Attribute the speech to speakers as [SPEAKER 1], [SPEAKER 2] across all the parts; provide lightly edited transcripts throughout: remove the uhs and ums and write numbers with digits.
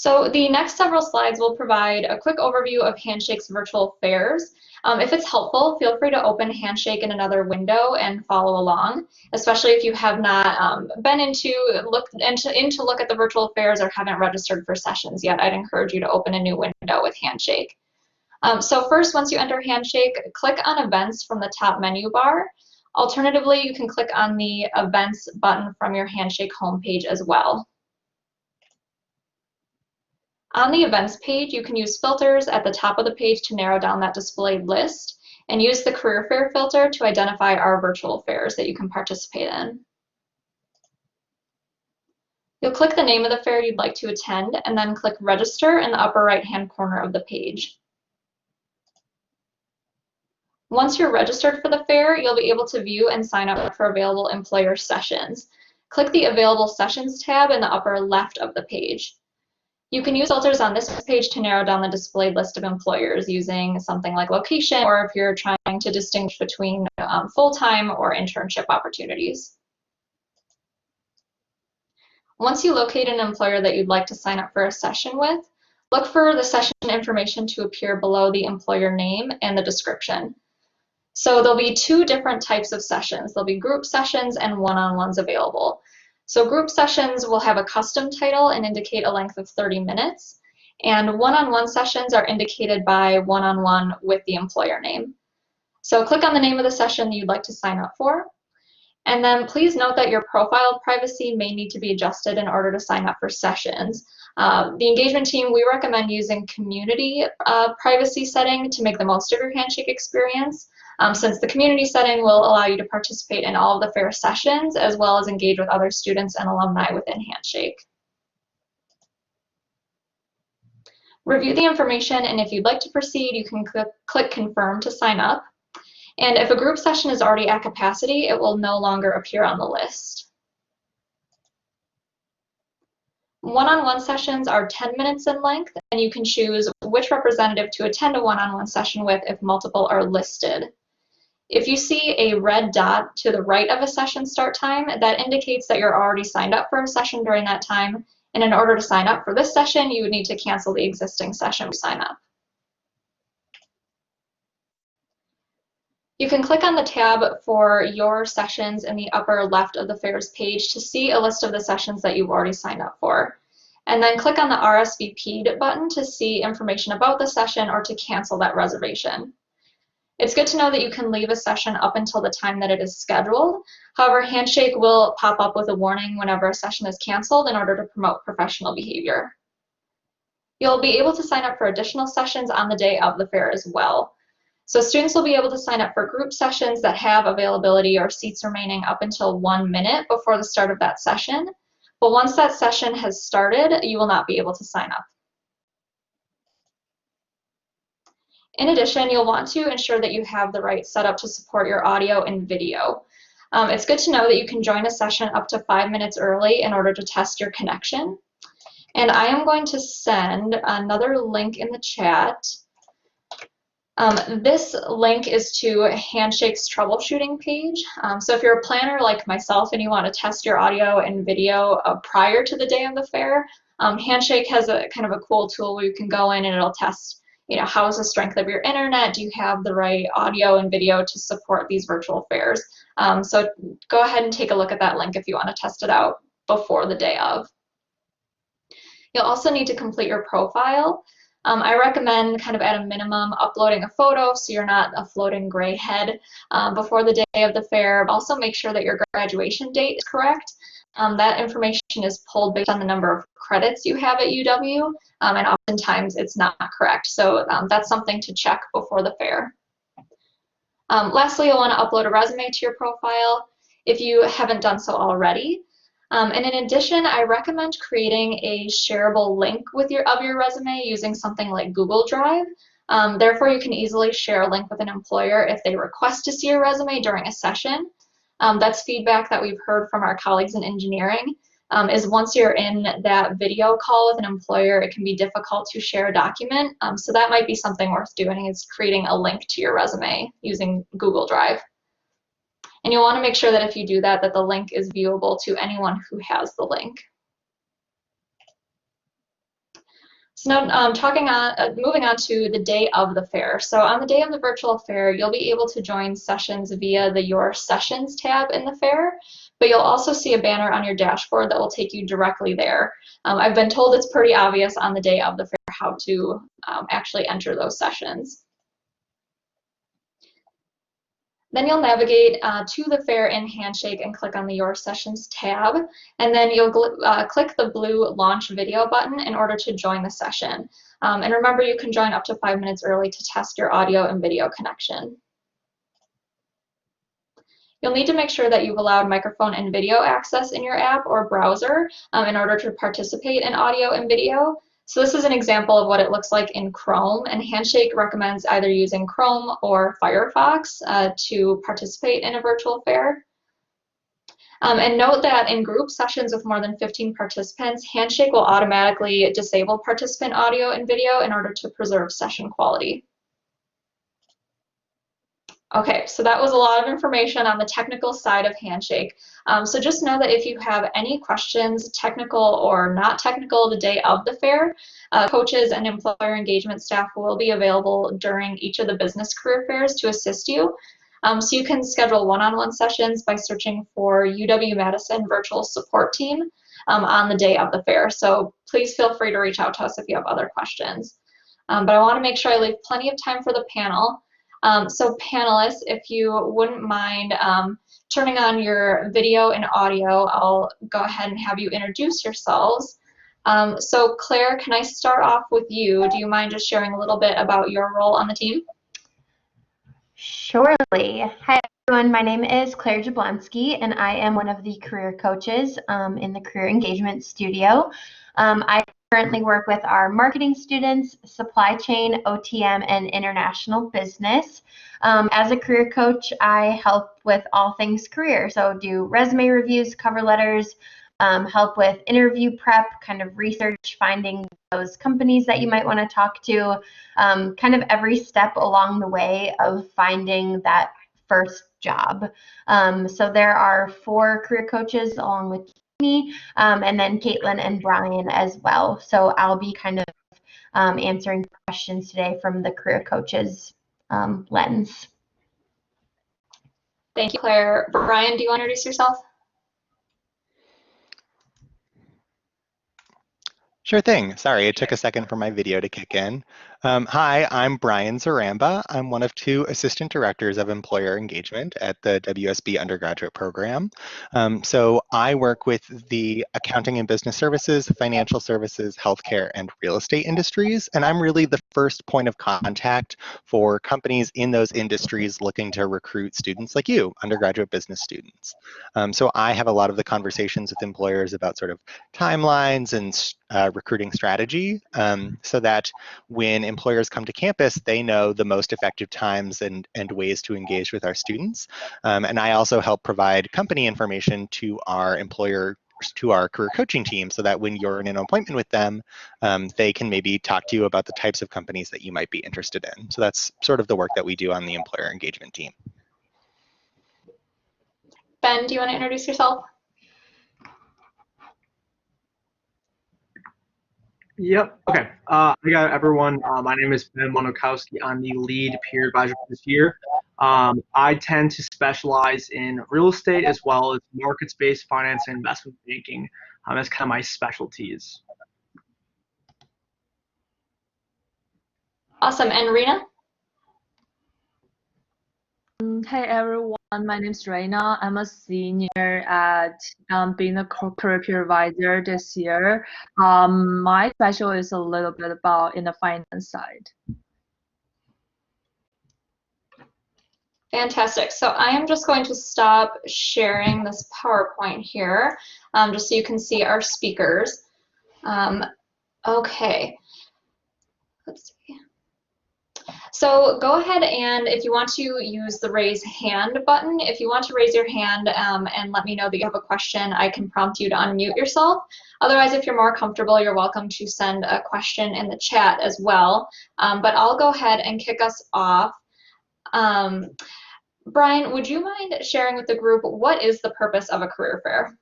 [SPEAKER 1] So the next several slides will provide a quick overview of Handshake's virtual fairs. If it's helpful, feel free to open Handshake in another window and follow along, especially if you have not been look at the virtual fairs or haven't registered for sessions yet. I'd encourage you to open a new window with Handshake. So first, once you enter Handshake, click on Events from the top menu bar. Alternatively, you can click on the Events button from your Handshake homepage as well. On the events page, you can use filters at the top of the page to narrow down that displayed list, and use the career fair filter to identify our virtual fairs that you can participate in. You'll click the name of the fair you'd like to attend and then click register in the upper right-hand corner of the page. Once you're registered for the fair, you'll be able to view and sign up for available employer sessions. Click the Available Sessions tab in the upper left of the page. You can use filters on this page to narrow down the displayed list of employers using something like location, or if you're trying to distinguish between full-time or internship opportunities. Once you locate an employer that you'd like to sign up for a session with, look for the session information to appear below the employer name and the description. So there'll be two different types of sessions. There'll be group sessions and one-on-ones available. So group sessions will have a custom title and indicate a length of 30 minutes, and one-on-one sessions are indicated by one-on-one with the employer name. So click on the name of the session you'd like to sign up for, and then please note that your profile privacy may need to be adjusted in order to sign up for sessions. The engagement team, we recommend using community privacy setting to make the most of your Handshake experience, since the community setting will allow you to participate in all of the fair sessions as well as engage with other students and alumni within Handshake. Review the information, and if you'd like to proceed, you can click Confirm to sign up. And if a group session is already at capacity, it will no longer appear on the list. One-on-one sessions are 10 minutes in length, and you can choose which representative to attend a one-on-one session with if multiple are listed. If you see a red dot to the right of a session start time, that indicates that you're already signed up for a session during that time, and in order to sign up for this session, you would need to cancel the existing session to sign up. You can click on the tab for your sessions in the upper left of the fairs page to see a list of the sessions that you've already signed up for. And then click on the RSVP'd button to see information about the session or to cancel that reservation. It's good to know that you can leave a session up until the time that it is scheduled. However, Handshake will pop up with a warning whenever a session is canceled in order to promote professional behavior. You'll be able to sign up for additional sessions on the day of the fair as well. So students will be able to sign up for group sessions that have availability or seats remaining up until 1 minute before the start of that session. But once that session has started, you will not be able to sign up. In addition, you'll want to ensure that you have the right setup to support your audio and video. It's good to know that you can join a session up to 5 minutes early in order to test your connection. And I am going to send another link in the chat. This link is to Handshake's troubleshooting page. So if you're a planner like myself and you want to test your audio and video prior to the day of the fair, Handshake has a kind of a cool tool where you can go in and it'll test, how is the strength of your internet? Do you have the right audio and video to support these virtual fairs? So go ahead and take a look at that link if you want to test it out before the day of. You'll also need to complete your profile. I recommend kind of at a minimum uploading a photo so you're not a floating gray head before the day of the fair. Also make sure that your graduation date is correct. That information is pulled based on the number of credits you have at UW, and oftentimes it's not correct. So that's something to check before the fair. Lastly, you'll want to upload a resume to your profile if you haven't done so already. And in addition, I recommend creating a shareable link with your resume using something like Google Drive. Therefore, you can easily share a link with an employer if they request to see your resume during a session. That's feedback that we've heard from our colleagues in engineering, is once you're in that video call with an employer, it can be difficult to share a document. So that might be something worth doing, is creating a link to your resume using Google Drive. And you'll want to make sure that if you do that, that the link is viewable to anyone who has the link. So now, moving on to the day of the fair. So on the day of the virtual fair, you'll be able to join sessions via the Your Sessions tab in the fair, but you'll also see a banner on your dashboard that will take you directly there. I've been told it's pretty obvious on the day of the fair how to actually enter those sessions. Then you'll navigate to the fair in Handshake and click on the Your Sessions tab, and then you'll click the blue Launch Video button in order to join the session. And remember, you can join up to 5 minutes early to test your audio and video connection. You'll need to make sure that you've allowed microphone and video access in your app or browser in order to participate in audio and video. So this is an example of what it looks like in Chrome, and Handshake recommends either using Chrome or Firefox to participate in a virtual fair. And note that in group sessions with more than 15 participants, Handshake will automatically disable participant audio and video in order to preserve session quality. Okay, so that was a lot of information on the technical side of Handshake. So just know that if you have any questions, technical or not technical, the day of the fair, coaches and employer engagement staff will be available during each of the business career fairs to assist you. So you can schedule one-on-one sessions by searching for UW-Madison Virtual Support Team on the day of the fair. So please feel free to reach out to us if you have other questions. But I want to make sure I leave plenty of time for the panel. So panelists, if you wouldn't mind turning on your video and audio, I'll go ahead and have you introduce yourselves. So Claire, can I start off with you? Do you mind just sharing a little bit about your role on the team?
[SPEAKER 2] Surely. Hi, everyone. My name is Claire Jablonski, and I am one of the career coaches in the Career Engagement Studio. I currently work with our marketing students, supply chain, OTM, and international business. As a career coach, I help with all things career, so do resume reviews, cover letters, help with interview prep, kind of research, finding those companies that you might want to talk to, kind of every step along the way of finding that first job. So there are 4 career coaches along with me, and then Caitlin and Brian as well. So I'll be kind of answering questions today from the career coaches lens.
[SPEAKER 1] Thank you, Claire. Brian, do you want to introduce yourself?
[SPEAKER 3] Sure thing. Sorry, it took a second for my video to kick in. Hi, I'm Brian Zaramba. I'm one of 2 assistant directors of employer engagement at the WSB undergraduate program. So I work with the accounting and business services, financial services, healthcare, and real estate industries. And I'm really the first point of contact for companies in those industries looking to recruit students like you, undergraduate business students. So I have a lot of the conversations with employers about sort of timelines and recruiting strategy so that when employers come to campus, they know the most effective times and ways to engage with our students. And I also help provide company information to our employer, to our career coaching team, so that when you're in an appointment with them, they can maybe talk to you about the types of companies that you might be interested in. So that's sort of the work that we do on the employer engagement team.
[SPEAKER 1] Ben, do you want to introduce yourself?
[SPEAKER 4] Yep. Okay. I got everyone. My name is Ben Monokowski. I'm the lead peer advisor for this year. I tend to specialize in real estate as well as markets-based finance and investment banking. That's kind of my specialties.
[SPEAKER 1] Awesome. And Rena?
[SPEAKER 5] Hey everyone, my name is Reina. I'm a senior at being a career peer advisor this year. My special is a little bit about in the finance side.
[SPEAKER 1] Fantastic. So I am just going to stop sharing this PowerPoint here, just so you can see our speakers. Okay. Let's see. So go ahead and if you want to use the raise hand button, if you want to raise your hand and let me know that you have a question, I can prompt you to unmute yourself. Otherwise, if you're more comfortable, you're welcome to send a question in the chat as well. But I'll go ahead and kick us off. Brian, would you mind sharing with the group what is the purpose of a career fair?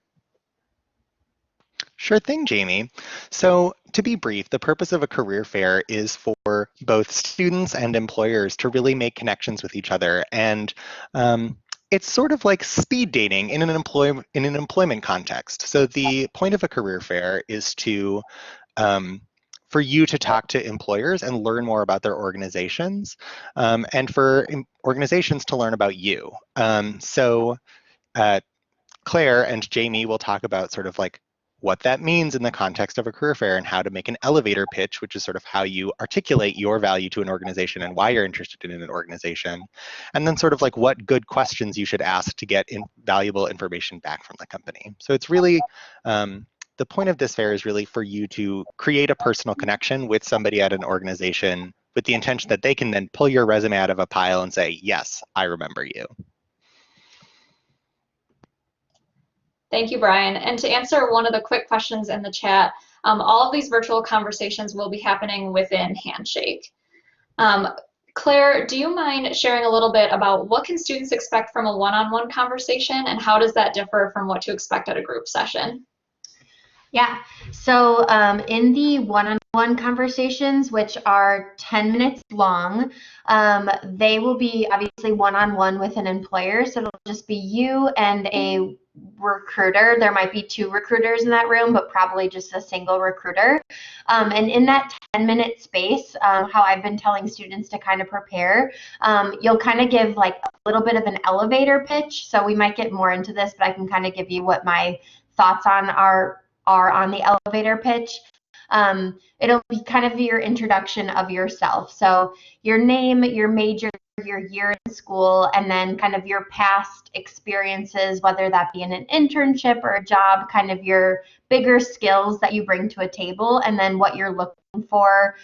[SPEAKER 3] Sure thing, Jamie. So to be brief, the purpose of a career fair is for both students and employers to really make connections with each other. And it's sort of like speed dating in an employment context. So the point of a career fair is to for you to talk to employers and learn more about their organizations, and for organizations to learn about you. So Claire and Jamie will talk about sort of like what that means in the context of a career fair and how to make an elevator pitch, which is sort of how you articulate your value to an organization and why you're interested in an organization. And then sort of like what good questions you should ask to get valuable information back from the company. So it's really, the point of this fair is really for you to create a personal connection with somebody at an organization with the intention that they can then pull your resume out of a pile and say, yes, I remember you.
[SPEAKER 1] Thank you, Brian. And to answer one of the quick questions in the chat, all of these virtual conversations will be happening within Handshake. Claire, do you mind sharing a little bit about what can students expect from a one-on-one conversation, and how does that differ from what to expect at a group session?
[SPEAKER 2] Yeah, so in the one-on-one conversations, which are 10 minutes long, they will be obviously one-on-one with an employer. So it'll just be you and a recruiter. There might be two recruiters in that room, but probably just a single recruiter. And in that 10-minute space, how I've been telling students to kind of prepare, you'll kind of give like a little bit of an elevator pitch. So we might get more into this, but I can kind of give you what my thoughts are on the elevator pitch. It'll be kind of your introduction of yourself. So your name, your major, your year in school, and then kind of your past experiences, whether that be in an internship or a job, kind of your bigger skills that you bring to a table, and then what you're looking for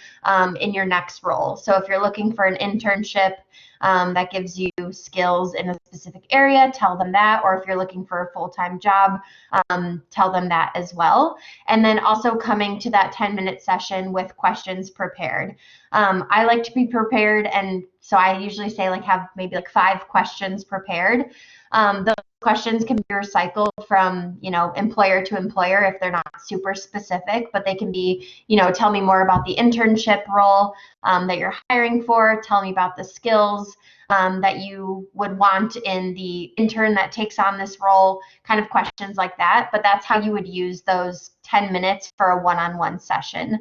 [SPEAKER 2] in your next role. So if you're looking for an internship that gives you skills in a specific area, tell them that. Or if you're looking for a full-time job, tell them that as well. And then also coming to that 10-minute session with questions prepared. I like to be prepared, and so I usually say like have maybe like 5 questions prepared. Those questions can be recycled from, employer to employer if they're not super specific, but they can be, tell me more about the internship role that you're hiring for, tell me about the skills that you would want in the intern that takes on this role, kind of questions like that. But that's how you would use those 10 minutes for a one-on-one session.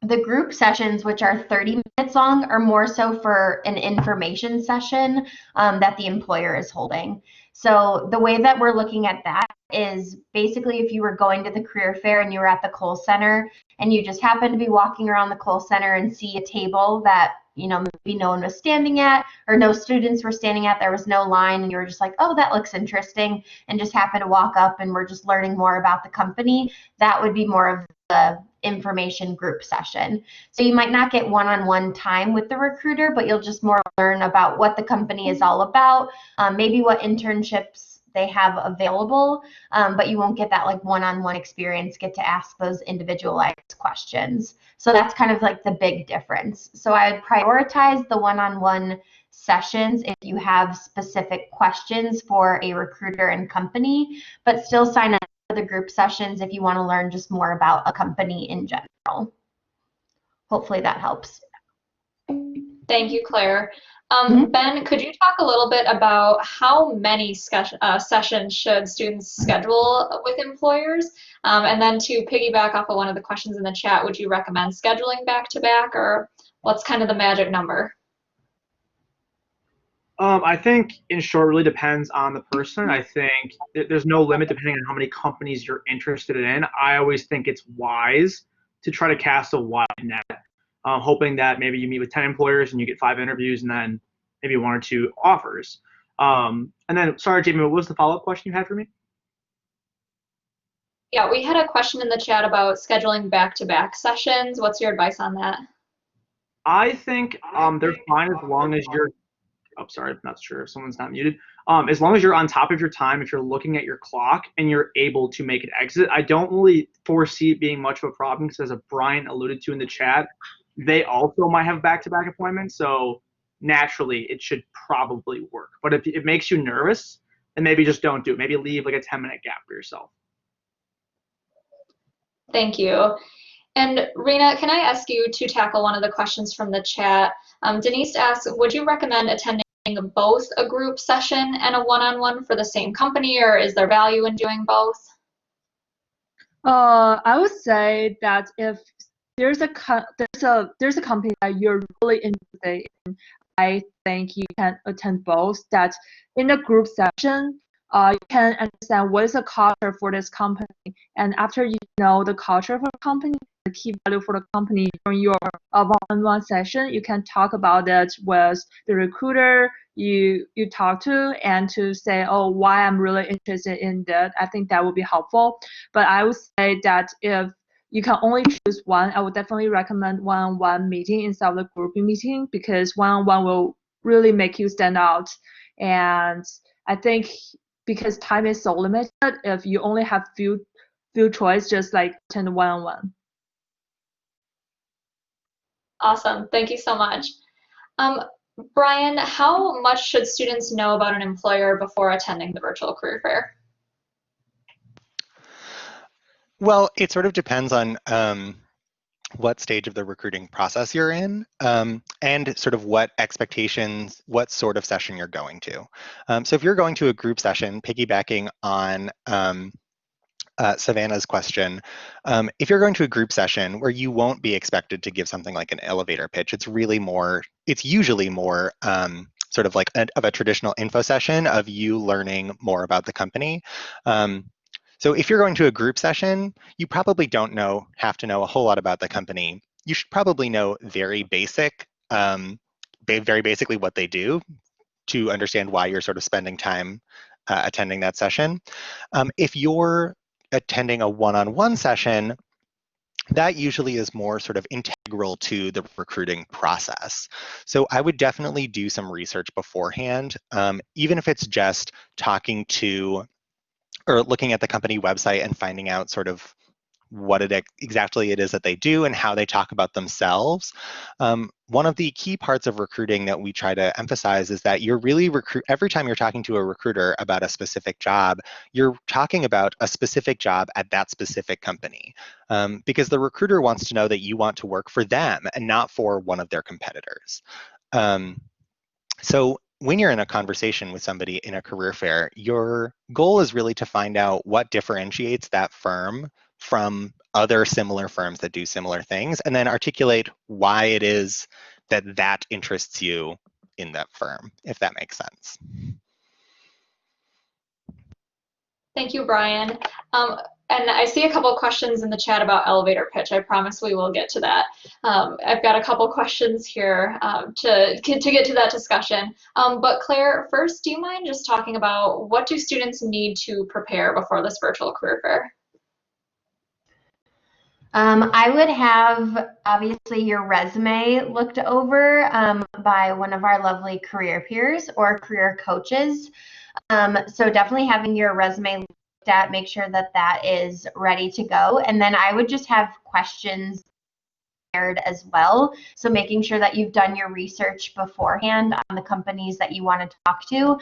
[SPEAKER 2] The group sessions, which are 30 minutes long, are more so for an information session that the employer is holding. So the way that we're looking at that is basically if you were going to the career fair and you were at the Kohl Center and you just happened to be walking around the Kohl Center and see a table that maybe no one was standing at or no students were standing at, there was no line, and you were just like, oh, that looks interesting, and just happened to walk up and we're just learning more about the company, that would be more of the information group session. So you might not get one-on-one time with the recruiter, but you'll just more learn about what the company is all about, maybe what internships they have available, but you won't get that like one-on-one experience, get to ask those individualized questions. So that's kind of like the big difference. So I would prioritize the one-on-one sessions if you have specific questions for a recruiter and company, but still sign up for the group sessions if you want to learn just more about a company in general. Hopefully that helps.
[SPEAKER 1] Thank you, Claire. Ben, could you talk a little bit about how many sessions should students schedule with employers? And then to piggyback off of one of the questions in the chat, would you recommend scheduling back-to-back, or what's kind of the magic number?
[SPEAKER 4] I think, in short, really depends on the person. I think there's no limit depending on how many companies you're interested in. I always think it's wise to try to cast a wide net, hoping that maybe you meet with 10 employers and you get 5 interviews and then maybe 1 or 2 offers. And then, sorry, Jamie, what was the follow-up question you had for me?
[SPEAKER 1] Yeah, we had a question in the chat about scheduling back-to-back sessions. What's your advice on that?
[SPEAKER 4] I think they're fine as long as you're oh, sorry, I'm not sure if someone's not muted. As long as you're on top of your time, if you're looking at your clock and you're able to make an exit, I don't really foresee it being much of a problem because, as Brian alluded to in the chat, they also might have back-to-back appointments. So naturally, it should probably work. But if it makes you nervous, then maybe just don't do it. Maybe leave like a 10-minute gap for yourself.
[SPEAKER 1] Thank you. And Rena, can I ask you to tackle one of the questions from the chat? Denise asks, would you recommend attending both a group session and a one-on-one for the same company, or is there value in doing both?
[SPEAKER 5] I would say that if there's a company that you're really interested in, I think you can attend both. That in the group session, you can understand what is the culture for this company, and after you know the culture for the company, the key value for the company during your one-on-one session, you can talk about it with the recruiter you talk to, and to say, oh, why I'm really interested in that. I think that would be helpful. But I would say that if you can only choose one, I would definitely recommend one-on-one meeting instead of the group meeting, because one-on-one will really make you stand out. And I think because time is so limited, if you only have few choice, just like attend one-on-one.
[SPEAKER 1] Awesome. Thank you so much. Brian, how much should students know about an employer before attending the virtual career fair?
[SPEAKER 3] Well, it sort of depends on what stage of the recruiting process you're in, and sort of what expectations, what sort of session you're going to. So if you're going to a group session, piggybacking on Savannah's question, if you're going to a group session where you won't be expected to give something like an elevator pitch, it's usually more sort of like of a traditional info session of you learning more about the company. So if you're going to a group session, you probably don't have to know a whole lot about the company. You should probably know very basically what they do to understand why you're sort of spending time attending that session. If you're attending a one-on-one session, that usually is more sort of integral to the recruiting process. So I would definitely do some research beforehand, even if it's just talking to or looking at the company website and finding out sort of what exactly it is that they do and how they talk about themselves. One of the key parts of recruiting that we try to emphasize is that you're really every time you're talking to a recruiter about a specific job, you're talking about a specific job at that specific company, because the recruiter wants to know that you want to work for them and not for one of their competitors. So when you're in a conversation with somebody in a career fair, your goal is really to find out what differentiates that firm from other similar firms that do similar things, and then articulate why it is that interests you in that firm, if that makes sense.
[SPEAKER 1] Thank you, Brian. And I see a couple questions in the chat about elevator pitch. I promise we will get to that. I've got a couple questions here to get to that discussion. But Claire, first, do you mind just talking about what do students need to prepare before this virtual career fair?
[SPEAKER 2] I would have obviously your resume looked over by one of our lovely career peers or career coaches. So definitely having your resume looked at, make sure that that is ready to go. And then I would just have questions prepared as well. So making sure that you've done your research beforehand on the companies that you want to talk to.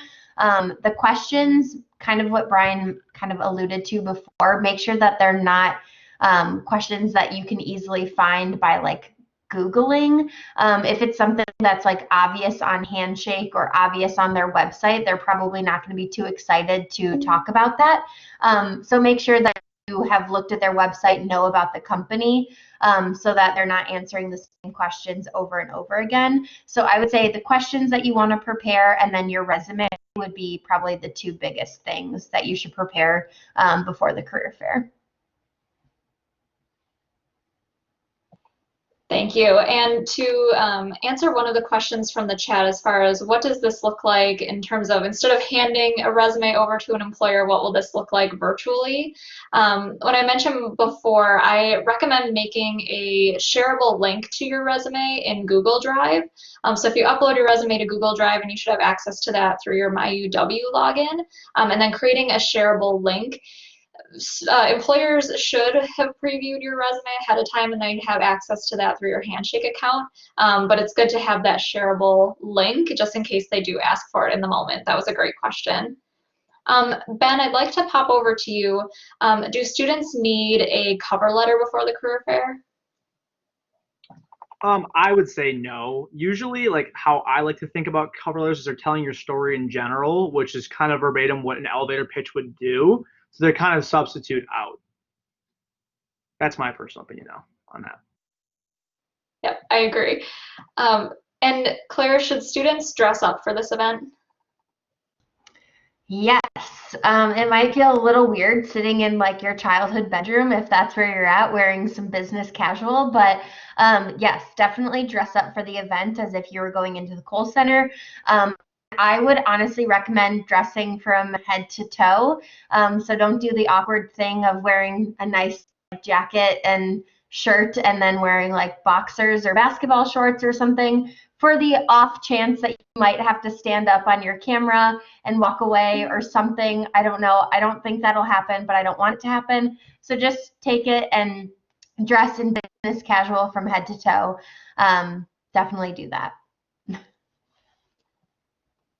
[SPEAKER 2] The questions, kind of what Brian kind of alluded to before, make sure that they're not questions that you can easily find by like Googling. If it's something that's like obvious on Handshake or obvious on their website, they're probably not going to be too excited to talk about that. So make sure that you have looked at their website, know about the company, so that they're not answering the same questions over and over again. So I would say the questions that you want to prepare and then your resume would be probably the two biggest things that you should prepare before the career fair.
[SPEAKER 1] Thank you. And to answer one of the questions from the chat as far as what does this look like in terms of instead of handing a resume over to an employer, what will this look like virtually? What I mentioned before, I recommend making a shareable link to your resume in Google Drive. So if you upload your resume to Google Drive, and you should have access to that through your MyUW login, and then creating a shareable link. Employers should have previewed your resume ahead of time and then you have access to that through your Handshake account. But it's good to have that shareable link just in case they do ask for it in the moment. That was a great question. Ben, I'd like to pop over to you. Do students need a cover letter before the career fair?
[SPEAKER 4] I would say no. Usually, like how I like to think about cover letters is they're telling your story in general, which is kind of verbatim what an elevator pitch would do. So they're kind of substitute out. That's my personal opinion now on that.
[SPEAKER 1] Yep, I agree. Um, and Claire, should students dress up for this event?
[SPEAKER 2] Yes, it might feel a little weird sitting in like your childhood bedroom if that's where you're at, wearing some business casual, but yes, definitely dress up for the event as if you were going into the Kohl Center. I would honestly recommend dressing from head to toe. So don't do the awkward thing of wearing a nice jacket and shirt and then wearing like boxers or basketball shorts or something. For the off chance that you might have to stand up on your camera and walk away or something, I don't know. I don't think that'll happen, but I don't want it to happen. So just take it and dress in business casual from head to toe. Definitely do that.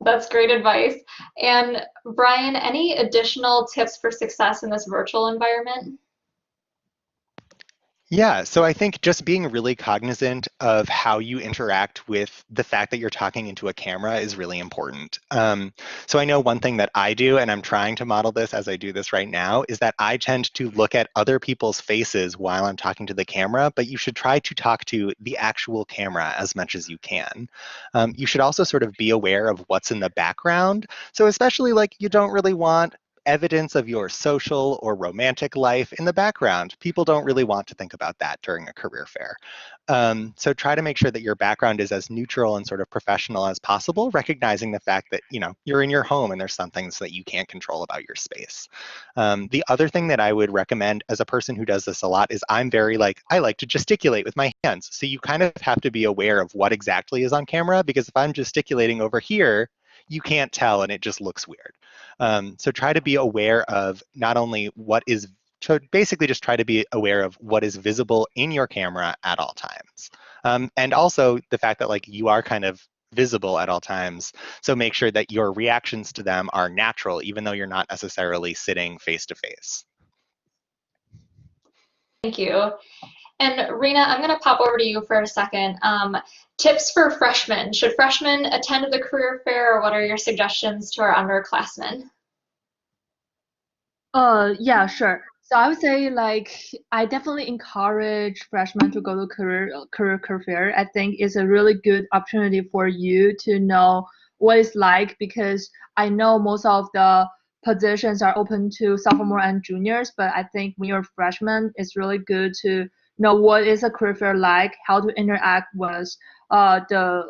[SPEAKER 1] That's great advice. And Brian, any additional tips for success in this virtual environment?
[SPEAKER 3] Yeah, so I think just being really cognizant of how you interact with the fact that you're talking into a camera is really important. So I know one thing that I do, and I'm trying to model this as I do this right now, is that I tend to look at other people's faces while I'm talking to the camera, but you should try to talk to the actual camera as much as you can. You should also sort of be aware of what's in the background. So especially like you don't really want evidence of your social or romantic life in the background. People don't really want to think about that during a career fair. So try to make sure that your background is as neutral and sort of professional as possible, recognizing the fact that you're in your home and there's some things that you can't control about your space. The other thing that I would recommend as a person who does this a lot is I like to gesticulate with my hands. So you kind of have to be aware of what exactly is on camera, because if I'm gesticulating over here, you can't tell and it just looks weird. So try to be aware of not only what is, so basically just try to be aware of what is visible in your camera at all times. And also the fact that like you are kind of visible at all times. So make sure that your reactions to them are natural, even though you're not necessarily sitting face to face.
[SPEAKER 1] Thank you. And Rena, I'm going to pop over to you for a second. Tips for freshmen. Should freshmen attend the career fair, or what are your suggestions to our underclassmen?
[SPEAKER 5] Yeah, sure. So I would say like I definitely encourage freshmen to go to career fair. I think it's a really good opportunity for you to know what it's like, because I know most of the positions are open to sophomore and juniors, but I think when you're a freshman, it's really good to know what is a career fair like, how to interact with the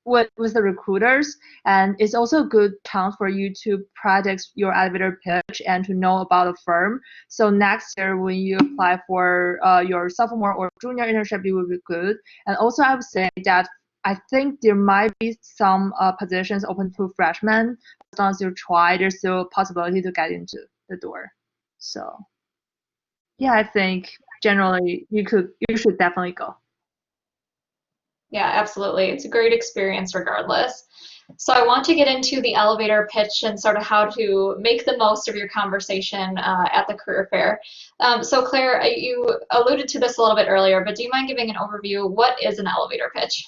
[SPEAKER 5] with the recruiters, and it's also a good chance for you to practice your elevator pitch and to know about a firm. So next year when you apply for your sophomore or junior internship, it will be good. And also I would say that I think there might be some positions open to freshmen. As long as you try, there's still a possibility to get into the door. So yeah, I think generally you should definitely go.
[SPEAKER 1] Yeah, absolutely. It's a great experience regardless. So I want to get into the elevator pitch and sort of how to make the most of your conversation at the career fair. So Claire, you alluded to this a little bit earlier, but do you mind giving an overview? What is an elevator pitch?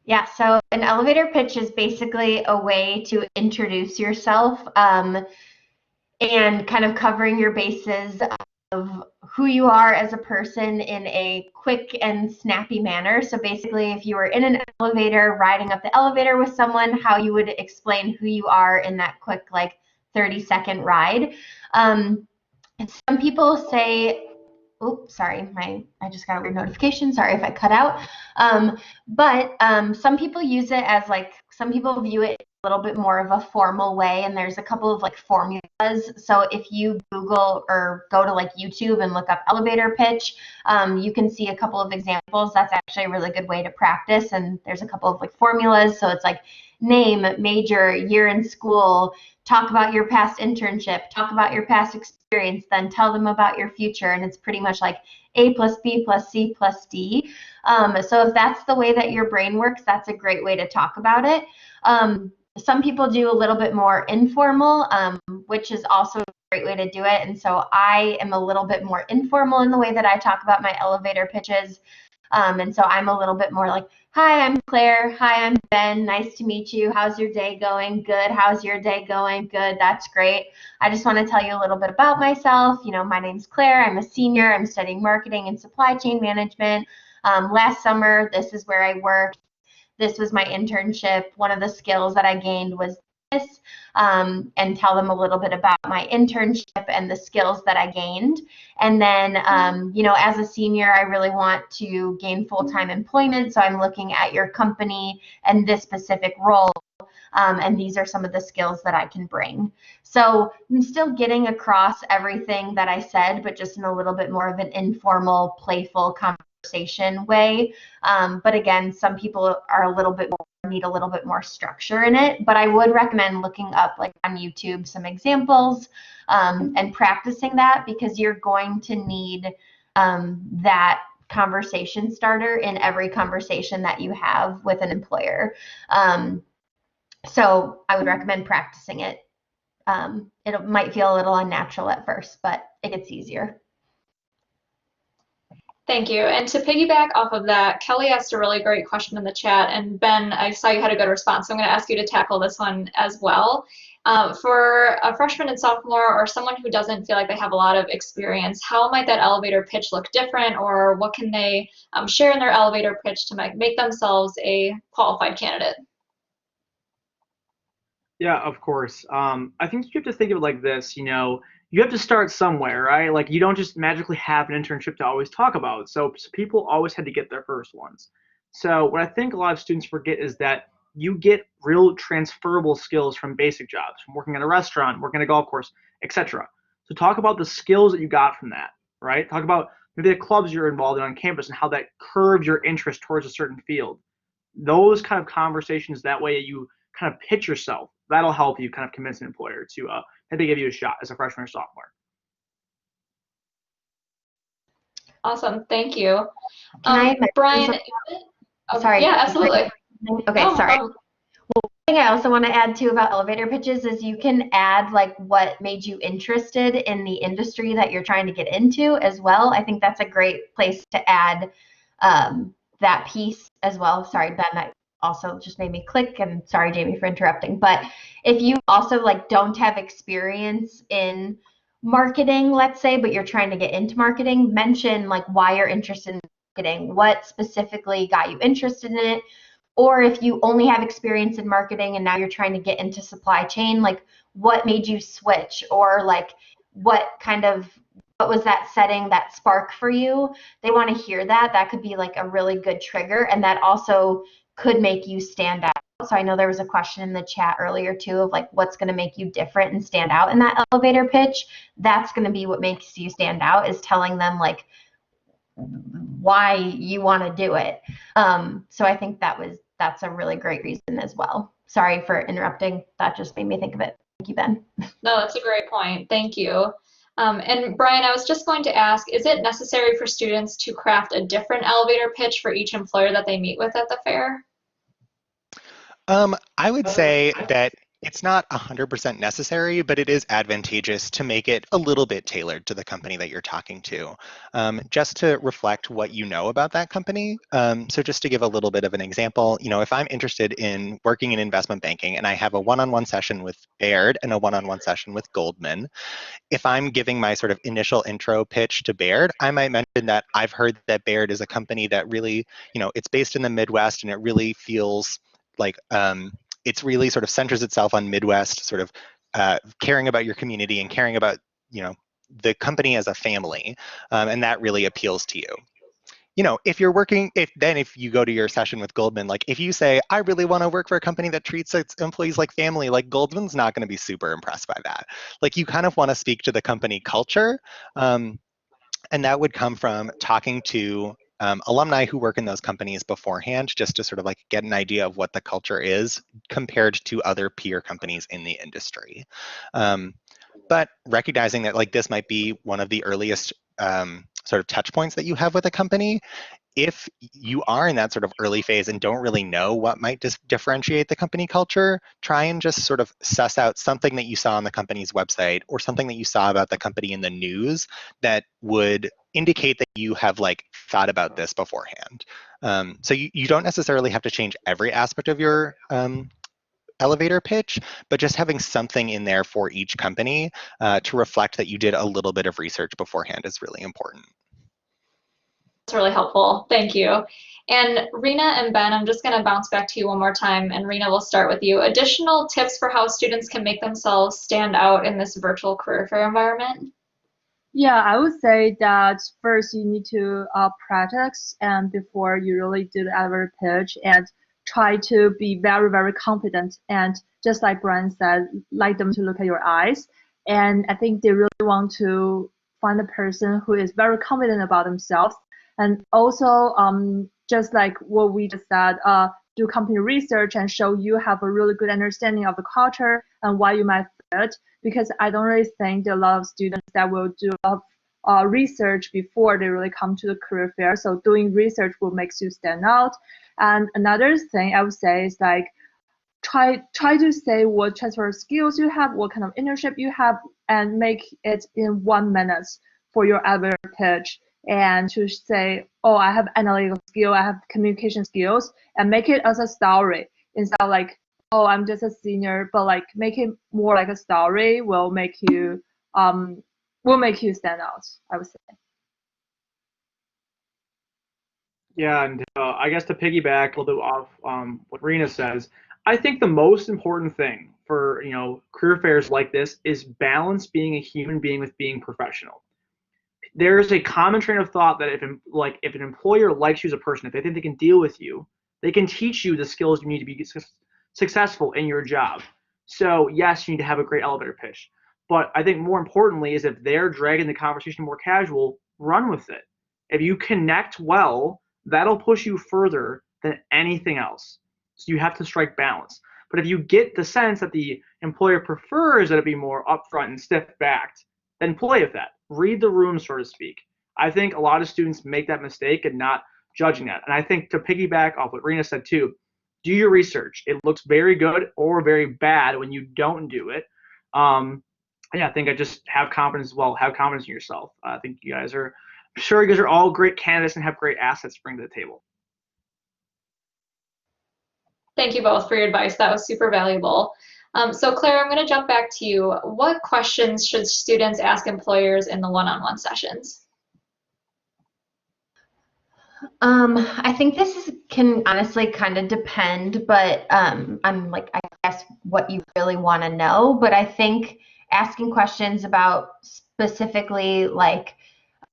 [SPEAKER 2] Yeah, so an elevator pitch is basically a way to introduce yourself and kind of covering your bases of who you are as a person in a quick and snappy manner. So basically, if you were in an elevator, riding up the elevator with someone, how you would explain who you are in that quick, like 30-second ride. Some people say, oops, sorry, I just got a weird notification. Sorry if I cut out. But some people use it as like, some people view it a little bit more of a formal way, and there's a couple of like formulas. So if you Google or go to like YouTube and look up elevator pitch, you can see a couple of examples. That's actually a really good way to practice, and there's a couple of like formulas. So it's like name, major, year in school, talk about your past internship, talk about your past experience, then tell them about your future. And it's pretty much like A plus B plus C plus D. So if that's the way that your brain works, that's a great way to talk about it. Some people do a little bit more informal, which is also a great way to do it. And so I am a little bit more informal in the way that I talk about my elevator pitches. And so I'm a little bit more like, hi, I'm Claire. Hi, I'm Ben. Nice to meet you. How's your day going? Good. How's your day going? Good. That's great. I just want to tell you a little bit about myself. You know, my name's Claire. I'm a senior. I'm studying marketing and supply chain management. Last summer, this is where I worked. This was my internship. One of the skills that I gained was this, and tell them a little bit about my internship and the skills that I gained. And then, you know, as a senior, I really want to gain full-time employment. So I'm looking at your company and this specific role. And these are some of the skills that I can bring. So I'm still getting across everything that I said, but just in a little bit more of an informal, playful conversation way. But again, some people are a little bit more, need a little bit more structure in it. But I would recommend looking up, like on YouTube, some examples and practicing that, because you're going to need that conversation starter in every conversation that you have with an employer. So I would recommend practicing it. It might feel a little unnatural at first, but it gets easier.
[SPEAKER 1] Thank you. And to piggyback off of that, Kelly asked a really great question in the chat, and Ben, I saw you had a good response, so I'm going to ask you to tackle this one as well. For a freshman and sophomore, or someone who doesn't feel like they have a lot of experience, how might that elevator pitch look different, or what can they share in their elevator pitch to make themselves a qualified candidate?
[SPEAKER 4] Yeah, of course. I think you have to think of it like this, you know, you have to start somewhere, right? Like you don't just magically have an internship to always talk about. So people always had to get their first ones. So what I think a lot of students forget is that you get real transferable skills from basic jobs, from working at a restaurant, working at a golf course, etc. So talk about the skills that you got from that, right? Talk about maybe the clubs you're involved in on campus and how that curved your interest towards a certain field. Those kind of conversations, that way you kind of pitch yourself. That'll help you kind of convince an employer to maybe give you a shot as a freshman or sophomore.
[SPEAKER 1] Awesome, thank you.
[SPEAKER 2] Can I
[SPEAKER 1] Brian,
[SPEAKER 2] sorry.
[SPEAKER 1] Yeah, absolutely.
[SPEAKER 2] Okay,
[SPEAKER 1] No,
[SPEAKER 2] sorry. One thing I also want to add too about elevator pitches is you can add like what made you interested in the industry that you're trying to get into as well. I think that's a great place to add that piece as well. Sorry, Ben, that also just made me click, and sorry, Jamie, for interrupting. But if you also like don't have experience in marketing, let's say, but you're trying to get into marketing, mention like why you're interested in marketing, what specifically got you interested in it. Or if you only have experience in marketing and now you're trying to get into supply chain, like what made you switch, or like what was that setting, that spark for you? They want to hear that. That could be like a really good trigger, and that also could make you stand out. So I know there was a question in the chat earlier too of like what's going to make you different and stand out in that elevator pitch. That's going to be what makes you stand out, is telling them like why you want to do it. So I think that's a really great reason as well. Sorry for interrupting. That just made me think of it. Thank you, Ben.
[SPEAKER 1] No, that's a great point. Thank you. And Brian, I was just going to ask, is it necessary for students to craft a different elevator pitch for each employer that they meet with at the fair?
[SPEAKER 3] I would say that it's not 100% necessary, but it is advantageous to make it a little bit tailored to the company that you're talking to, just to reflect what you know about that company. So just to give a little bit of an example, you know, if I'm interested in working in investment banking and I have a one-on-one session with Baird and a one-on-one session with Goldman, if I'm giving my sort of initial intro pitch to Baird, I might mention that I've heard that Baird is a company that really, you know, it's based in the Midwest and it really feels like it's really sort of centers itself on Midwest sort of caring about your community and caring about, you know, the company as a family, and that really appeals to you. You know, if you're working, if you go to your session with Goldman, like if you say, I really want to work for a company that treats its employees like family, like Goldman's not going to be super impressed by that. Like you kind of want to speak to the company culture, and that would come from talking to alumni who work in those companies beforehand, just to sort of like get an idea of what the culture is compared to other peer companies in the industry. But recognizing that like this might be one of the earliest sort of touch points that you have with a company, if you are in that sort of early phase and don't really know what might differentiate the company culture, try and just sort of suss out something that you saw on the company's website or something that you saw about the company in the news that would indicate that you have like thought about this beforehand. So you don't necessarily have to change every aspect of your elevator pitch, but just having something in there for each company to reflect that you did a little bit of research beforehand is really important.
[SPEAKER 1] That's really helpful. Thank you. And Rena and Ben, I'm just going to bounce back to you one more time. And Rena, we'll start with you. Additional tips for how students can make themselves stand out in this virtual career fair environment?
[SPEAKER 5] Yeah, I would say that first you need to practice and before you really do the elevator pitch and try to be very, very confident. And just like Brian said, like them to look at your eyes. And I think they really want to find a person who is very confident about themselves. And also, just like what we just said, do company research and show you have a really good understanding of the culture and why you might fit, because I don't really think there are a lot of students that will do a lot of research before they really come to the career fair. So doing research will make you stand out. And another thing I would say is like try to say what transfer skills you have, what kind of internship you have, and make it in 1 minute for your elevator pitch. And to say, oh, I have analytical skill, I have communication skills, and make it as a story instead of like, oh, I'm just a senior, but like make it more like a story um will make you stand out, I would say.
[SPEAKER 4] Yeah, and I guess to piggyback a little bit off what Rena says, I think the most important thing for career fairs like this is balance being a human being with being professional. There's a common train of thought that if an employer likes you as a person, if they think they can deal with you, they can teach you the skills you need to be successful in your job. So yes, you need to have a great elevator pitch, but I think more importantly is if they're dragging the conversation more casual, run with it. If you connect well, that'll push you further than anything else. So you have to strike balance. But if you get the sense that the employer prefers that it be more upfront and stiff-backed, then play with that. Read the room, so to speak. I think a lot of students make that mistake and not judging that. And I think to piggyback off what Rena said too, do your research. It looks very good or very bad when you don't do it. Yeah, I think I just have confidence as well. Have confidence in yourself. I think I'm sure you guys are all great candidates and have great assets to bring to the table.
[SPEAKER 1] Thank you both for your advice. That was super valuable. So Claire, I'm going to jump back to you. What questions should students ask employers in the one-on-one sessions?
[SPEAKER 2] I think can honestly kind of depend, but I'm like, I guess what you really want to know. But I think asking questions about specifically like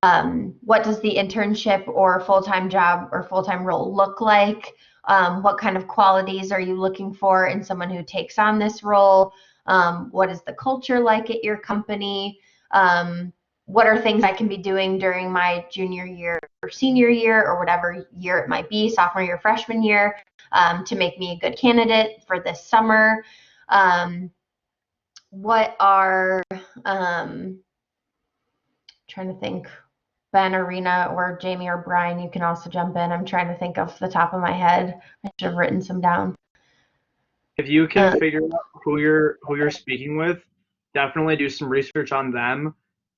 [SPEAKER 2] what does the internship or full-time job or full-time role look like? What kind of qualities are you looking for in someone who takes on this role? What is the culture like at your company? What are things I can be doing during my junior year or senior year or whatever year it might be, sophomore year, freshman year, to make me a good candidate for this summer? What are, trying to think, Ben, Arena, or Jamie or Brian, you can also jump in. I'm trying to think off the top of my head. I should have written some down.
[SPEAKER 4] If you can figure out who you're speaking with, definitely do some research on them.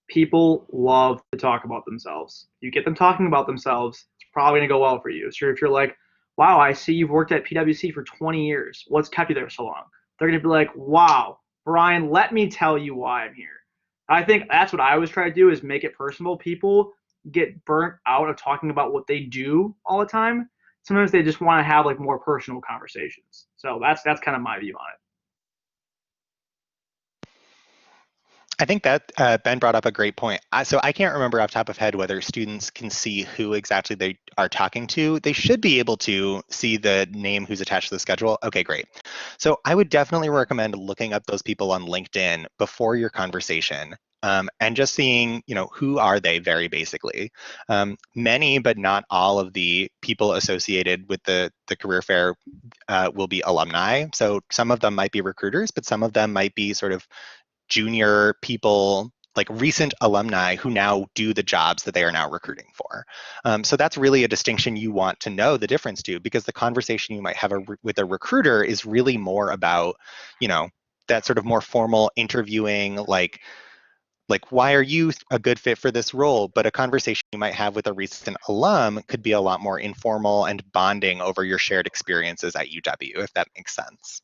[SPEAKER 4] People love to talk about themselves. You get them talking about themselves, it's probably gonna go well for you. So if you're like, wow, I see you've worked at PwC for 20 years. What's kept you there so long? They're gonna be like, wow, Brian, let me tell you why I'm here. I think that's what I always try to do is make it personal. People get burnt out of talking about what they do all the time. Sometimes they just want to have like more personal conversations. So that's kind of my view on it.
[SPEAKER 3] I think that Ben brought up a great point. So I can't remember off the top of head whether students can see who exactly they are talking to. They should be able to see the name who's attached to the schedule. Okay, great. So I would definitely recommend looking up those people on LinkedIn before your conversation. And just seeing, who are they very basically. Many, but not all of the people associated with the career fair will be alumni. So some of them might be recruiters, but some of them might be sort of junior people, like recent alumni who now do the jobs that they are now recruiting for. So that's really a distinction you want to know the difference to, because the conversation you might have with a recruiter is really more about, that sort of more formal interviewing, like why are you a good fit for this role? But a conversation you might have with a recent alum could be a lot more informal and bonding over your shared experiences at UW, if that makes sense.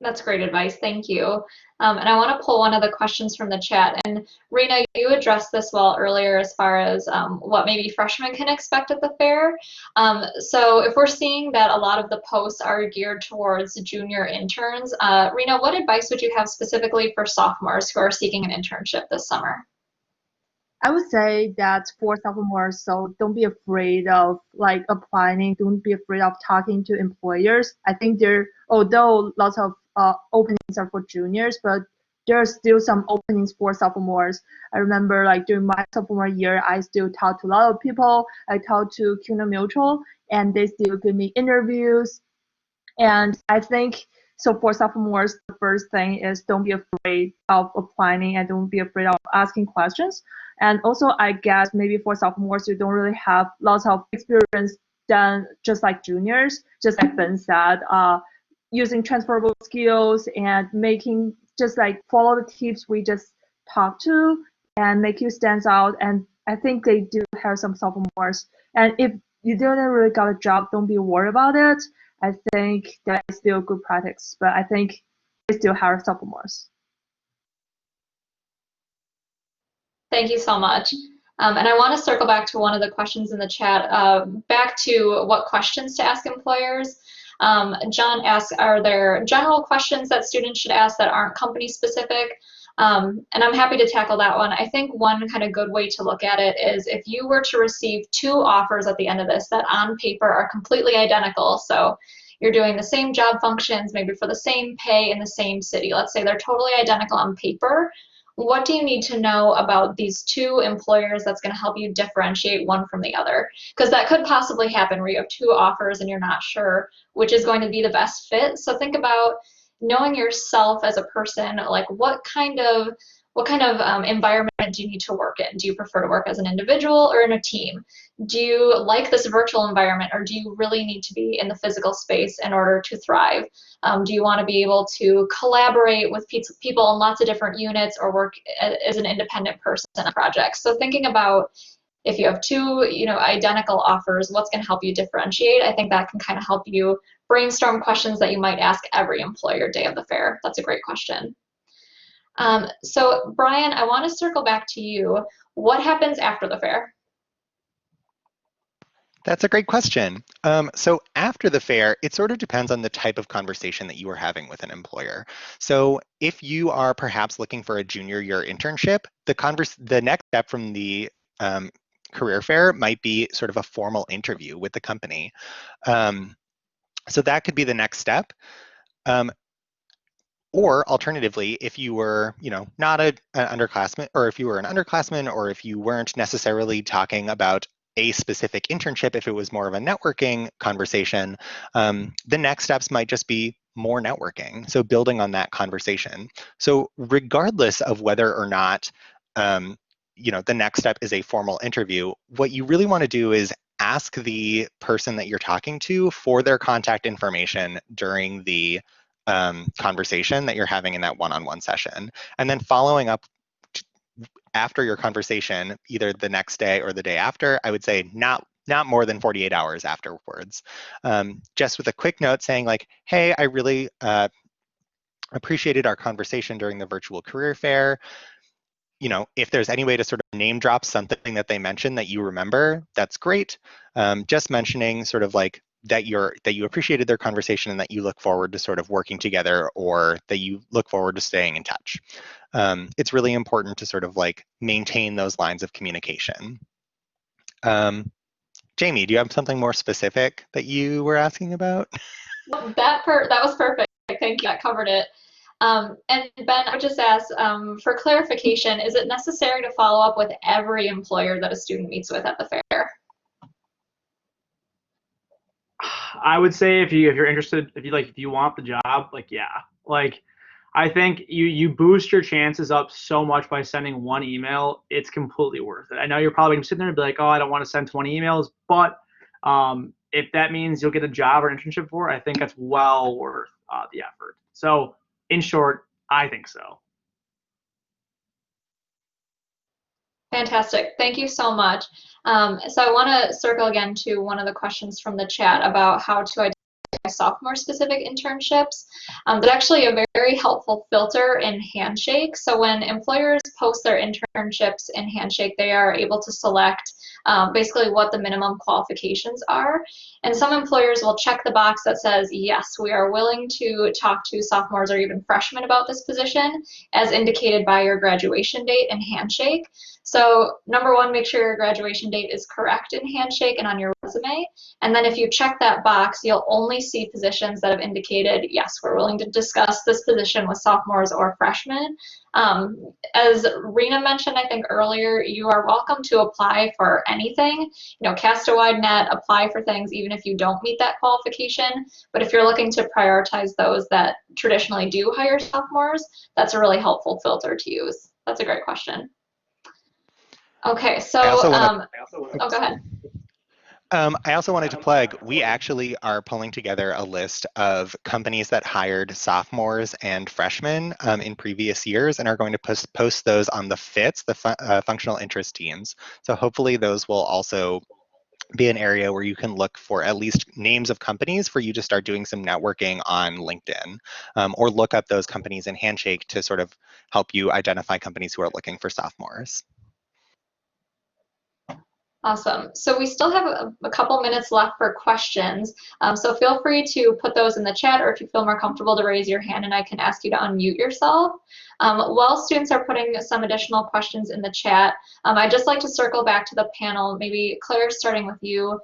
[SPEAKER 1] That's great advice. Thank you. And I want to pull one of the questions from the chat. And Rena, you addressed this well earlier as far as what maybe freshmen can expect at the fair. So if we're seeing that a lot of the posts are geared towards junior interns, Rena, what advice would you have specifically for sophomores who are seeking an internship this summer?
[SPEAKER 5] I would say that for sophomores, so don't be afraid of like applying. Don't be afraid of talking to employers. I think although lots of openings are for juniors, but there are still some openings for sophomores. I remember like during my sophomore year, I still talked to a lot of people. I talked to CUNA Mutual, and they still give me interviews. And I think so for sophomores, the first thing is don't be afraid of applying and don't be afraid of asking questions. And also, I guess maybe for sophomores, you don't really have lots of experience than just like juniors, just like Ben said, using transferable skills and making just like follow the tips we just talked to and make you stand out. And I think they do have some sophomores. And if you didn't really got a job, don't be worried about it. I think that is still good practice, but I think they still hire sophomores.
[SPEAKER 1] Thank you so much. And I want to circle back to one of the questions in the chat, back to what questions to ask employers. John asks, are there general questions that students should ask that aren't company specific? And I'm happy to tackle that one. I think one kind of good way to look at it is if you were to receive two offers at the end of this that on paper are completely identical. So you're doing the same job functions, maybe for the same pay in the same city. Let's say they're totally identical on paper. What do you need to know about these two employers that's going to help you differentiate one from the other? Because that could possibly happen where you have two offers and you're not sure which is going to be the best fit. So think about knowing yourself as a person, like what kind of environment do you need to work in? Do you prefer to work as an individual or in a team? Do you like this virtual environment, or do you really need to be in the physical space in order to thrive? Do you want to be able to collaborate with people in lots of different units or work as an independent person on projects? So thinking about if you have two, identical offers, what's going to help you differentiate? I think that can kind of help you brainstorm questions that you might ask every employer day of the fair. That's a great question. So Brian, I want to circle back to you. What happens after the fair?
[SPEAKER 3] That's a great question. So after the fair, it sort of depends on the type of conversation that you are having with an employer. So if you are perhaps looking for a junior year internship, the next step from the career fair might be sort of a formal interview with the company. So that could be the next step. Or alternatively, if you were, not an underclassman, or if you were an underclassman, or if you weren't necessarily talking about a specific internship, if it was more of a networking conversation, the next steps might just be more networking. So building on that conversation. So regardless of whether or not, the next step is a formal interview, what you really want to do is ask the person that you're talking to for their contact information during the conversation that you're having in that one-on-one session. And then following up after your conversation, either the next day or the day after, I would say not more than 48 hours afterwards. Just with a quick note saying like, hey, I really appreciated our conversation during the virtual career fair. If there's any way to sort of name drop something that they mentioned that you remember, that's great. Just mentioning sort of like that you appreciated their conversation and that you look forward to sort of working together, or that you look forward to staying in touch. It's really important to sort of like maintain those lines of communication. Jamie, do you have something more specific that you were asking about?
[SPEAKER 1] That was perfect. Thank you. That covered it. And Ben, I would just ask for clarification, is it necessary to follow up with every employer that a student meets with at the fair?
[SPEAKER 4] I would say if you're interested, if you want the job, like, yeah, like, I think you boost your chances up so much by sending one email. It's completely worth it. I know you're probably gonna sit there and be like, oh, I don't want to send 20 emails, but if that means you'll get a job or internship for it, I think that's well worth the effort. So in short, I think so.
[SPEAKER 1] Fantastic. Thank you so much. So I want to circle again to one of the questions from the chat about how to identify sophomore specific internships. There's actually a very helpful filter in Handshake. So when employers post their internships in Handshake, they are able to select basically what the minimum qualifications are. And some employers will check the box that says, yes, we are willing to talk to sophomores or even freshmen about this position, as indicated by your graduation date in Handshake. So number one, make sure your graduation date is correct in Handshake and on your resume. And then if you check that box, you'll only see positions that have indicated, yes, we're willing to discuss this position with sophomores or freshmen. As Rena mentioned, I think earlier, you are welcome to apply for anything. Cast a wide net, apply for things even if you don't meet that qualification. But if you're looking to prioritize those that traditionally do hire sophomores, that's a really helpful filter to use. That's a great question. Okay, so go ahead.
[SPEAKER 3] I also wanted to plug, we actually are pulling together a list of companies that hired sophomores and freshmen in previous years, and are going to post those on the FITs, the functional interest teams. So hopefully those will also be an area where you can look for at least names of companies for you to start doing some networking on LinkedIn, or look up those companies in Handshake to sort of help you identify companies who are looking for sophomores.
[SPEAKER 1] Awesome. So we still have a couple minutes left for questions. So feel free to put those in the chat, or if you feel more comfortable to raise your hand and I can ask you to unmute yourself. While students are putting some additional questions in the chat, I'd just like to circle back to the panel. Maybe Claire, starting with you,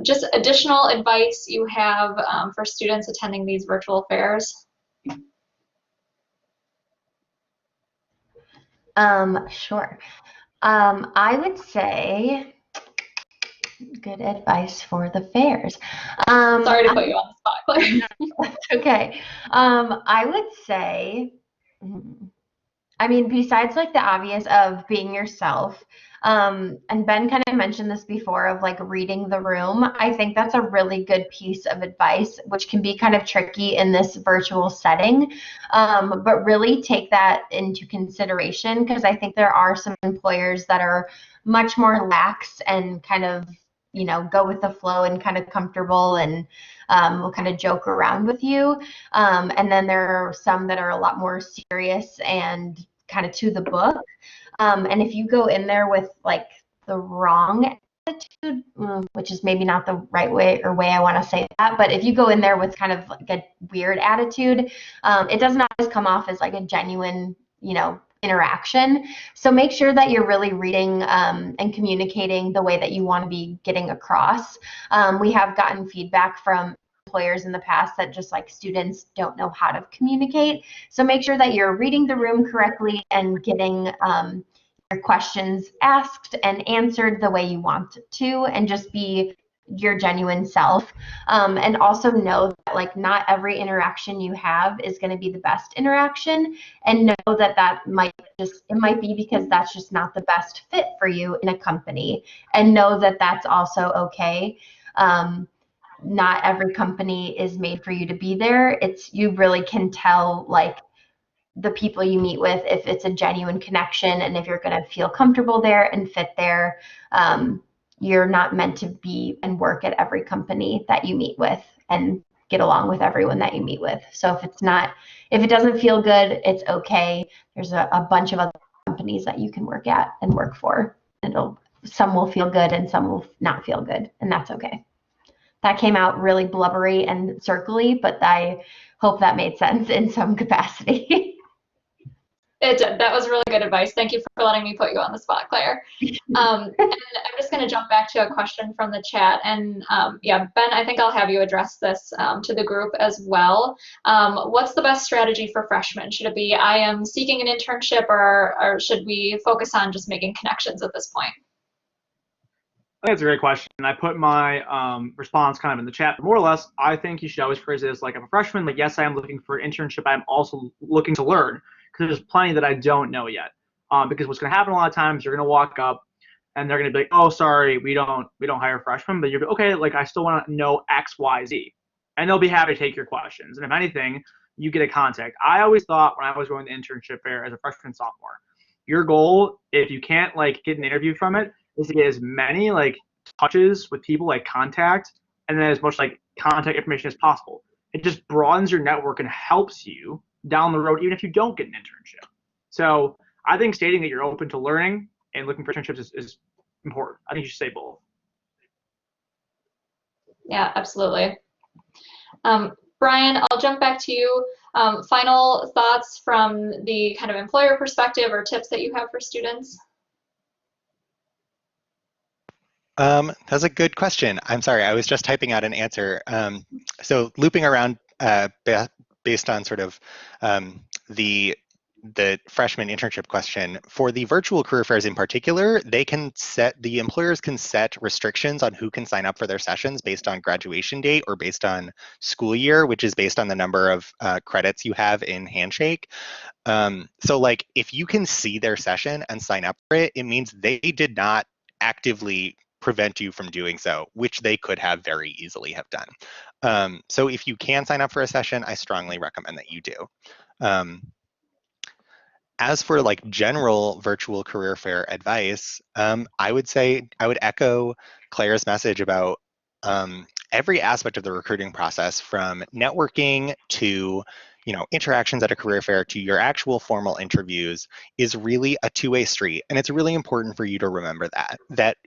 [SPEAKER 1] just additional advice you have for students attending these virtual fairs.
[SPEAKER 2] Sure. I would say good advice for the fairs.
[SPEAKER 1] Sorry to put you on the spot, Claire.
[SPEAKER 2] Okay. I would say, I mean, besides like the obvious of being yourself, and Ben kind of mentioned this before of like reading the room, I think that's a really good piece of advice, which can be kind of tricky in this virtual setting. But really take that into consideration, because I think there are some employers that are much more lax and kind of, go with the flow and kind of comfortable and will kind of joke around with you. And then there are some that are a lot more serious and kind of to the book. And if you go in there with like the wrong attitude, which is maybe not the right way I want to say that, but if you go in there with kind of like a weird attitude, it doesn't always come off as like a genuine, interaction. So make sure that you're really reading and communicating the way that you want to be getting across. We have gotten feedback from employers in the past that just like students don't know how to communicate. So make sure that you're reading the room correctly and getting your questions asked and answered the way you want to, and just be your genuine self. And also know that like not every interaction you have is going to be the best interaction, and know that it might be because that's just not the best fit for you in a company, and know that that's also okay. Not every company is made for you to be there. You really can tell like the people you meet with if it's a genuine connection, and if you're going to feel comfortable there and fit there. You're not meant to be and work at every company that you meet with and get along with everyone that you meet with. So if it doesn't feel good, it's okay. There's a bunch of other companies that you can work at and work for. Some will feel good and some will not feel good, and that's okay. That came out really blubbery and circly, but I hope that made sense in some capacity.
[SPEAKER 1] It did. That was really good advice. Thank you for letting me put you on the spot, Claire. And I'm just going to jump back to a question from the chat. And yeah, Ben, I think I'll have you address this to the group as well. What's the best strategy for freshmen? Should it be I am seeking an internship, or should we focus on just making connections at this point?
[SPEAKER 4] I think that's a great question. I put my response kind of in the chat. But more or less, I think you should always phrase it as like, I'm a freshman. Like, yes, I am looking for an internship. I'm also looking to learn because there's plenty that I don't know yet. Because what's going to happen a lot of times, you're going to walk up and they're going to be like, oh, sorry, we don't hire freshmen. But you're okay. Like, I still want to know X, Y, Z, and they'll be happy to take your questions. And if anything, you get a contact. I always thought when I was going to internship fair as a freshman sophomore, your goal, if you can't like get an interview from it, is to get as many like touches with people, like contact, and then as much like contact information as possible. It just broadens your network and helps you down the road, even if you don't get an internship. So I think stating that you're open to learning and looking for internships is important. I think you should say both.
[SPEAKER 1] Yeah, absolutely. Brian, I'll jump back to you. Final thoughts from the kind of employer perspective or tips that you have for students?
[SPEAKER 3] That's a good question. I'm sorry, I was just typing out an answer. So looping around based on sort of the freshman internship question, for the virtual career fairs in particular, the employers can set restrictions on who can sign up for their sessions based on graduation date or based on school year, which is based on the number of credits you have in Handshake. So like if you can see their session and sign up for it, it means they did not actively prevent you from doing so, which they could have very easily have done. So if you can sign up for a session, I strongly recommend that you do. As for like general virtual career fair advice, I would echo Claire's message about every aspect of the recruiting process, from networking to interactions at a career fair to your actual formal interviews, is really a two-way street. And it's really important for you to remember that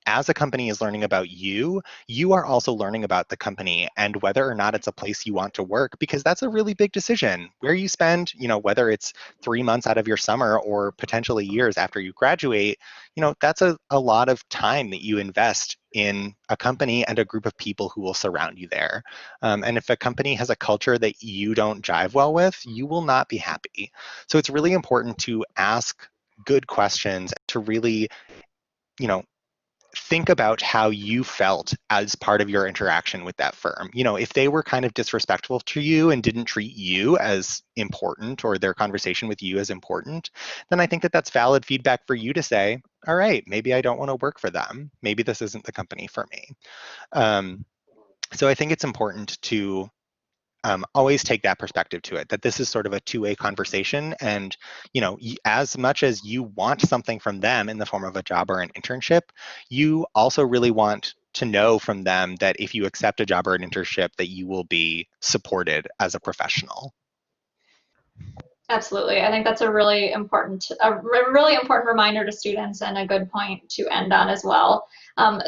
[SPEAKER 3] as a company is learning about you, you are also learning about the company and whether or not it's a place you want to work, because that's a really big decision. Where you spend, whether it's 3 months out of your summer or potentially years after you graduate, that's a lot of time that you invest in a company and a group of people who will surround you there. And if a company has a culture that you don't jive well with, you will not be happy. So it's really important to ask good questions, to really, think about how you felt as part of your interaction with that firm. If they were kind of disrespectful to you and didn't treat you as important, or their conversation with you as important, then I think that that's valid feedback for you to say, all right, maybe I don't want to work for them. Maybe this isn't the company for me. So I think it's important to always take that perspective to it, that this is sort of a two-way conversation. And, as much as you want something from them in the form of a job or an internship, you also really want to know from them that if you accept a job or an internship, that you will be supported as a professional.
[SPEAKER 1] Absolutely. I think that's a really important reminder to students, and a good point to end on as well.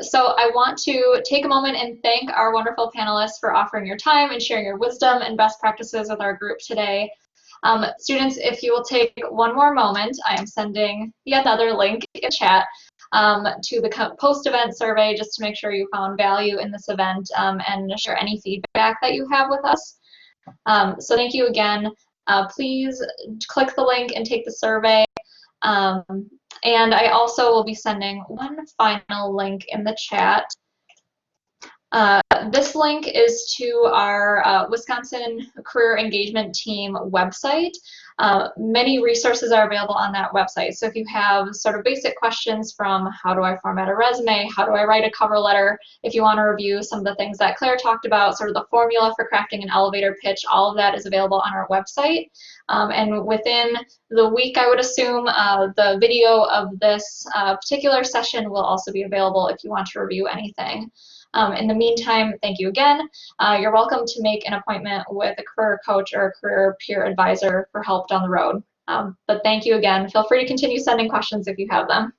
[SPEAKER 1] So I want to take a moment and thank our wonderful panelists for offering your time and sharing your wisdom and best practices with our group today. Students, if you will take one more moment, I am sending yet another link in chat to the post-event survey, just to make sure you found value in this event, and share any feedback that you have with us. So thank you again. Please click the link and take the survey. And I also will be sending one final link in the chat. This link is to our Wisconsin Career Engagement Team website. Many resources are available on that website. So if you have sort of basic questions from how do I format a resume, how do I write a cover letter, if you want to review some of the things that Claire talked about, sort of the formula for crafting an elevator pitch, all of that is available on our website. And within the week, I would assume, the video of this particular session will also be available if you want to review anything. In the meantime, thank you again. You're welcome to make an appointment with a career coach or a career peer advisor for help down the road. But thank you again. Feel free to continue sending questions if you have them.